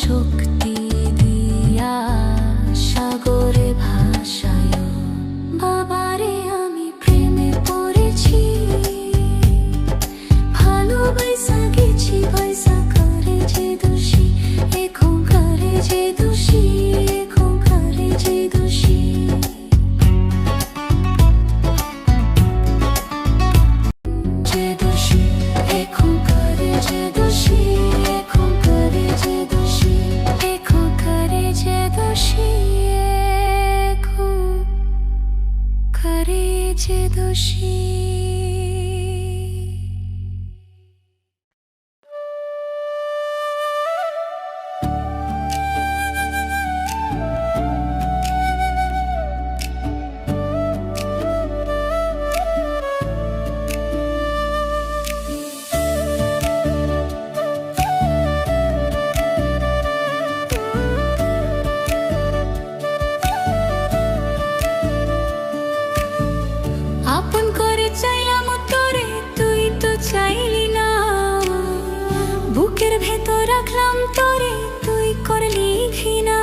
শক্তি দিয়া সাগরে ভাসায়। বাবারে আমি প্রেমে পড়েছি, ভালোবাসা গেছি পয়সা করে যে দোষী, এখন করে যে দোষী, এখন করে যে দোষী। যে দোষী এখন করে যে দোষী, এখন করে যে দোষী, এখন করে যে দোষী, এখন করে যে দোষী। আপন করে চাইলাম তোরে, তুই তো চাইলি না। বুকের ভেতর রাখলাম তোরে, তুই করলি ঘৃণা।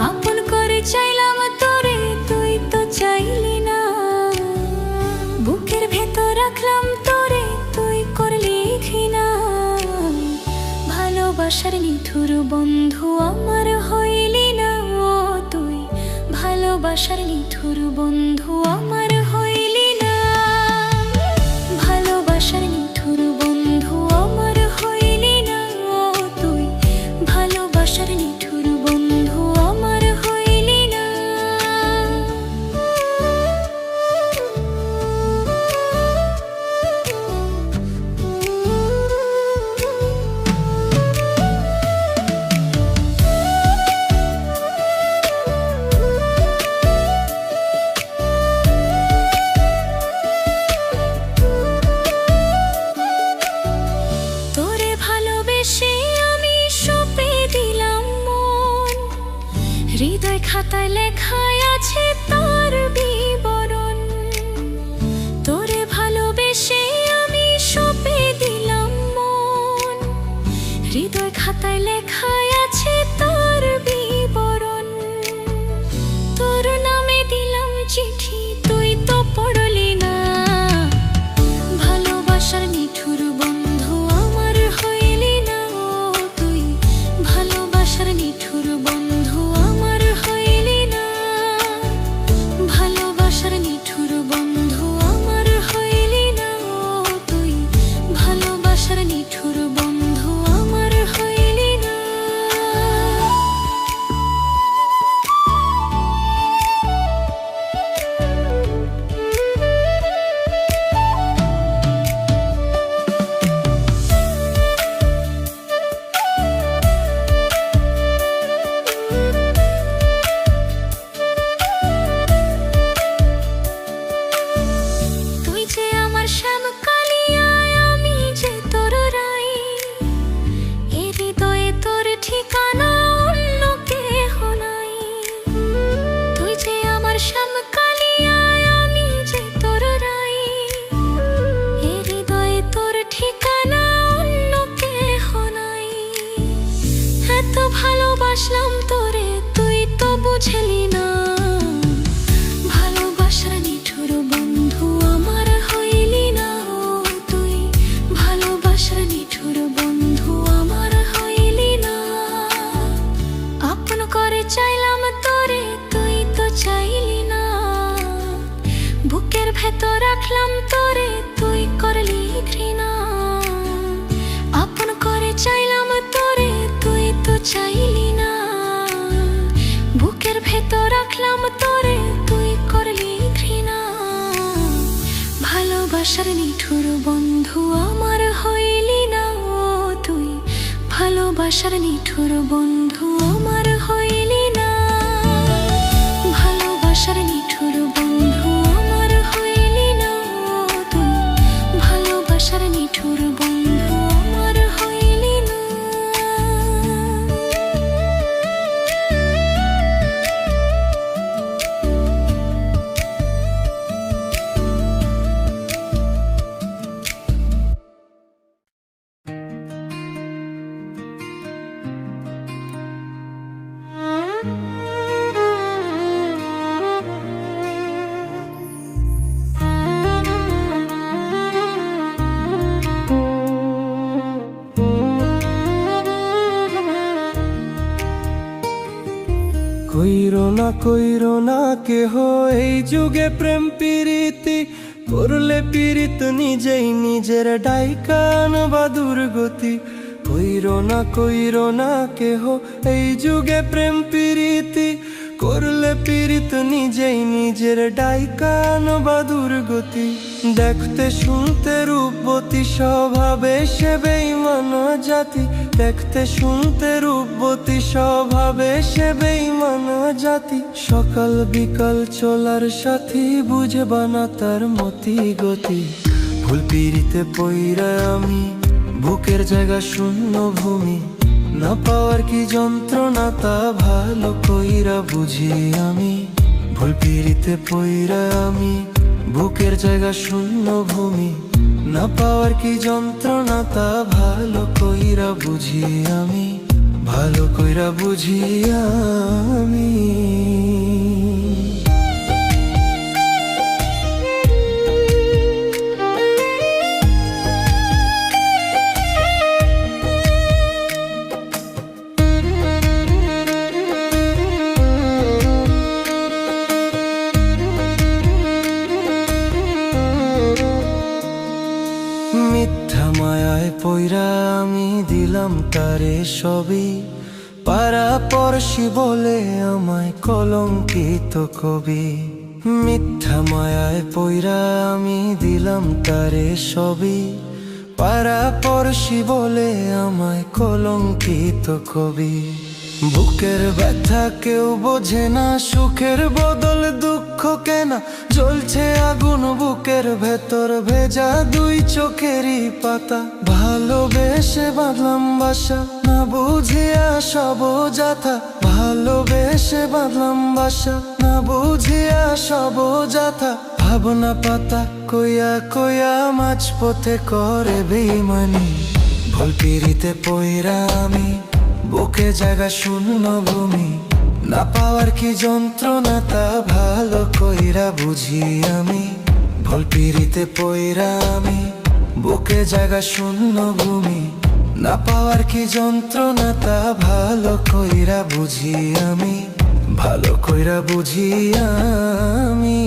আপন করে চাইলাম তোরে, তুই তো চাইলি না। বুকের ভেতর রাখলাম তোরে, তুই করলি ঘৃণা। ভালোবাসার নিঠুর বন্ধু আমার হইলি না তুই, ভালোবাসার নিঠুর বন্ধু আমার হইলি না। ভালোবাসার নিঠুর বন্ধু আমার হইলি না তুই, ভালোবাসার নিঠুর বন্ধু আমার হইলি না। তোরে ভালোবেসে আমি সঁপে দিলাম মন, হৃদয় খাতায় লেখায় আছে তার বিবরণ। তোরে ভালোবেসে আমি সঁপে দিলাম মন, হৃদয় খাতায় লেখায় আছে তার বিবরণ। তোর নামে দিলাম চিঠি, তুই তো পড়লি না। ভালোবাসার নিঠুর বন্ধু আমার হইলি না তুই, ভালোবাসার নিঠুর বন্ধু আমার হইলি না। ভালোবাসার নিঠুর বন্ধু আমার হইলি না তুই, ভালোবাসার নিঠুর বন্ধু আমার হইলি না। তুই যে আমার শ্যাম কালিয়া, আমি যে তোর রাই। এ হৃদয়ে তোর ঠিকানা অন্য কেহ নাই। তুই যে আমার শ্যাম কালিয়া, আমি যে তোর রাই। এ হৃদয়ে তোর ঠিকানা অন্য কেহ নাই। এত ভালোবাসলাম তোরে, তুই তো বুঝলি না। ভালোবাসার নিঠুর বন্ধু আমার হইলি না তুই, ভালোবাসার নিঠুর বন্ধু আমার হইলি না। আপন করে চাইলাম তোরে, তুই তো চাইলি না। বুকের ভেতর রাখলাম তোরে, তুই করলি ঘৃণা। আপন করে চাইলাম তোরে, তুই তো চাইলি না। বুকের ভেতর রাখলাম তোরে, তুই করলি ঘৃণা। ভালোবাসার নিঠুর বন্ধু আমার হইলি না তুই, ভালোবাসার নিঠুর বন্ধু আমার হইলি না। ভালোবাসার নিঠুর বন্ধু আমার হইলি না তুই, ভালোবাসার নিঠুর বন্ধু আমার হইলি না। কইরো না কেহ এই যুগে প্রেম প্রীতি করলে পীড়িত নিজেই নিজের ডাইকান বা দুর্গতি। কইরো না কেহ এই যুগে প্রেম প্রীতি করলে পীড়িত নিজেই নিজের ডাইকান বা দুর্গতি। দেখতে শুনতে রূপবতী স্বভাবে সে বেঈমান জাতি, দেখতে শুনতে রূপবতী স্বভাবে সে বেঈমান জাতি। সকাল বিকাল চলার সাথী বুঝবা না তার মতি গতি। ভুল পিড়িতে পইরা আমি বুকের জায়গা শূন্য ভূমি, না পাওয়ার কি যন্ত্রণা তা ভালো কইরা বুঝি আমি। ভুল পিড়িতে পইরা আমি বুকের জায়গা শূন্য ভূমি, না পাওয়ার কি যন্ত্রণা তা ভালো কইরা বুঝি আমি, ভালো কইরা বুঝি আমি। মিথ্যা মায়ায় পইরা আমি দিলাম তারে সবই, পাড়া পড়শি বলে আমায় কলঙ্কিত কবি। মিথ্যা মায়ায় পইরা আমি দিলাম তারে সবই, পাড়া পড়শি বলে আমায় কলঙ্কিত কবি। বুকের ব্যথা কেউ বোঝে না, সুখের বদল দুঃখ কেনা, জ্বলছে আগুন বুকের ভেতর ভেজা দুই চোখেরই পাতা। ভালোবেসে বাঁধলাম বাসা না বুঝিয়া সব যাথা, ভালোবেসে বাঁধলাম বাসা না বুঝিয়া সব যাথা। ভাবনা পাতা কইয়া কইয়া মাঝ পথে করে বেইমানি। ভুল পিড়িতে পইরা আমি বুকে জায়গা শূন্য ভূমি, না পাওয়ার কি যন্ত্রণা তা ভালো কইরা বুঝি আমি। ভুল পিড়িতে পইরা আমি বুকে জায়গা শূন্য ভূমি, না পাওয়ার কি যন্ত্রণা তা ভালো কইরা বুঝি আমি, ভালো কইরা বুঝি আমি।